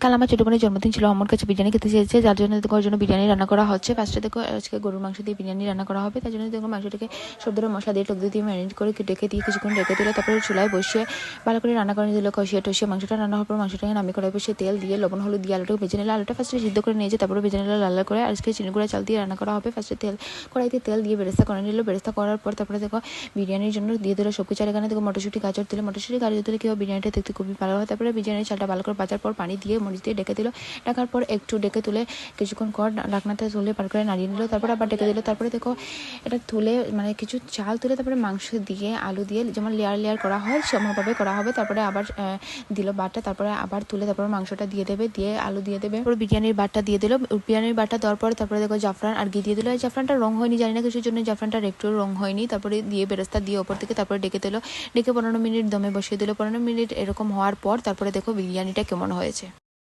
কাল আমার ছোট বোনের জন্মদিন ছিল, আমার কাছে বিরিয়ানি খেতে চেয়েছে, যার জন্য দেখো ওর জন্য বিরিয়ানি রান্না করা হচ্ছে। ফার্স্টে দেখো আজকে গরুর মাংস দিয়ে বিরিয়ানি রান্না করা হবে, তার জন্য দেখো মাংসটাকে সব ধরনের মশলা দিয়ে টক দিয়ে ম্যারিনেট করে ডেকে দিয়ে কিছুক্ষণ রেখে দিল। তারপরে চুলায় বসিয়ে ভালো করে রান্না করে দিল, কষিয়ে টসিয়ে মাংসটা রান্না হওয়ার পর মাংসটাকে নামিয়ে কড়াই বসিয়ে তেল দিয়ে লবণ হলুদ দিয়ে আলুটাকে ভেজে নিল। আলুটা ফার্স্টে সিদ্ধ করে নিয়েছে, তারপরে ভেজে নিল লাল করে। আজকে চিনি গুঁড়া চাল দিয়ে রান্না করা হবে। ফার্স্টে কড়াইতে তেল দিয়ে বেরেস্তা করে নিল। বেরেস্তা করার পর তারপরে দেখো বিরিয়ানির জন্য দিয়ে দিল সবকিছু। আর এখানে দেখো মটরশুঁটি গাজর দিলে, মটরশুঁটি গাজর দিলে কি হয় বিরিয়ানিটা দেখতে খুবই ভালো হয়। তারপরে বিরিয়ানির চালটা ভালো করে ভাজার পর পানি দিয়ে মরিচ দিয়ে ডেকে দিল। ঢাকার পর একটু ডেকে তুলে কিছুক্ষণ পর ঢাকনাতে তুলে পার করে নাড়িয়ে নিল। তারপরে আবার ডেকে দিল। তারপরে দেখো এটা তুলে মানে কিছু চাল তুলে তারপরে মাংস দিয়ে আলু দিয়ে যেমন লেয়ার করা হয় সেমনভাবে করা হবে। তারপরে আবার দিল বাটা, তারপরে আবার তুলে তারপরে মাংসটা দিয়ে দেবে, দিয়ে আলু দিয়ে দেবে, তারপরে বিরিয়ানির বাটা দিয়ে দিল। বিরিয়ানির বাটা দেওয়ার পরে তারপরে দেখো জাফরান আর ঘি দিয়ে দিল। এই জাফরানটা রং হয়নি, জানি না কিছুর জন্য জাফরানটার একটু রং হয়নি। তারপরে দিয়ে বেরেস্তা দিয়ে ওপর থেকে তারপরে ডেকে দিল। ডেকে 15 মিনিট দমে বসিয়ে দিল। 15 মিনিট এরকম হওয়ার পর তারপরে দেখো বিরিয়ানিটা কেমন হয়েছে।